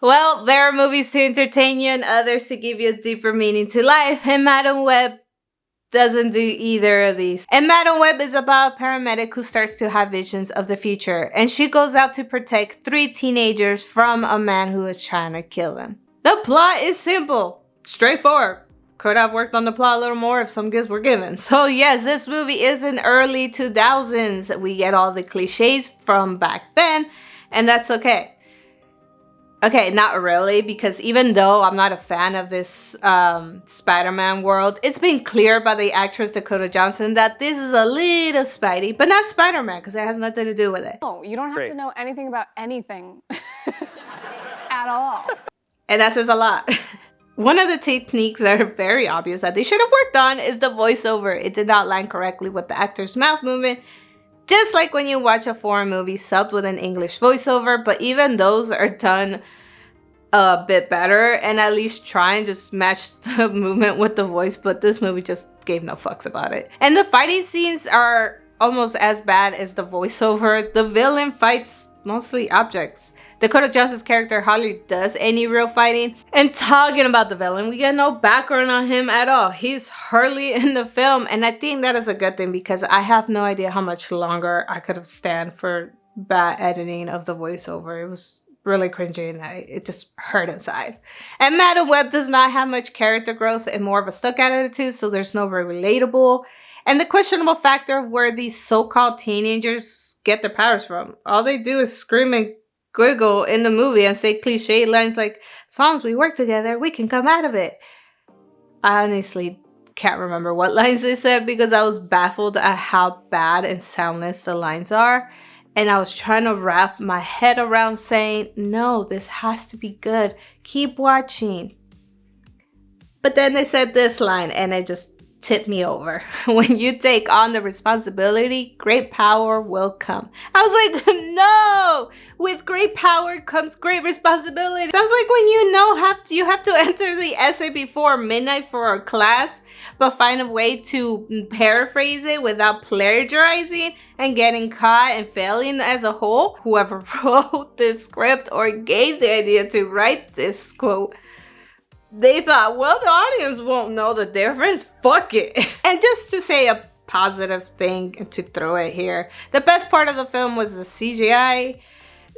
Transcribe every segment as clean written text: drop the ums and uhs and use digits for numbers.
Well, there are movies to entertain you and others to give you a deeper meaning to life, and Madam Web doesn't do either of these. And Madam Web is about a paramedic who starts to have visions of the future, and she goes out to protect 3 teenagers from a man who is trying to kill them. The plot is simple, straightforward. Could have worked on the plot a little more if some gifts were given. So yes, this movie is in early 2000s. We get all the cliches from back then, and that's okay. Okay, not really, because even though I'm not a fan of this Spider-Man world, it's been clear by the actress Dakota Johnson that this is a little Spidey, but not Spider-Man, because it has nothing to do with it. No, you don't have to know anything about anything at all. And that says a lot. One of the techniques that are very obvious that they should have worked on is the voiceover. It did not line correctly with the actor's mouth movement, just like when you watch a foreign movie subbed with an English voiceover, but even those are done a bit better and at least try and just match the movement with the voice, but this movie just gave no fucks about it. And the fighting scenes are almost as bad as the voiceover. The villain fights mostly objects. Dakota Johnson's character hardly does any real fighting. And talking about the villain, we get no background on him at all. He's hardly in the film, and I think that is a good thing because I have no idea how much longer I could have stand for bad editing of the voiceover. It was really cringy and it just hurt inside. And Madam Web does not have much character growth and more of a stuck attitude, so there's no very relatable. And the questionable factor of where these so-called teenagers get their powers from. All they do is scream and giggle in the movie and say cliche lines like, as long as we work together, we can come out of it. I honestly can't remember what lines they said because I was baffled at how bad and soundless the lines are. And I was trying to wrap my head around saying, no, this has to be good. Keep watching. But then they said this line and it just tipped me over. When you take on the responsibility, great power will come. I was like, no! With great power comes great responsibility. Sounds like when you have to enter the essay before midnight for a class, but find a way to paraphrase it without plagiarizing and getting caught and failing as a whole. Whoever wrote this script or gave the idea to write this quote, they thought, well, the audience won't know the difference. Fuck it. And just to say a positive thing and to throw it here, the best part of the film was the CGI.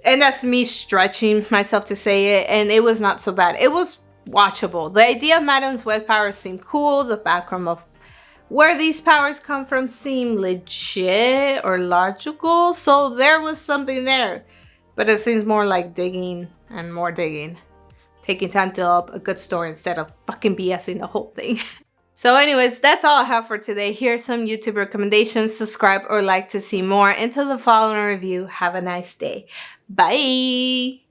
And that's me stretching myself to say it. And it was not so bad. It was watchable. The idea of Madam's web powers seemed cool. The background of where these powers come from seemed legit or logical. So there was something there. But it seems more like digging and more digging. Taking time to develop a good story instead of fucking BSing the whole thing. So anyways, that's all I have for today. Here's some YouTube recommendations. Subscribe or like to see more. Until the following review, have a nice day. Bye!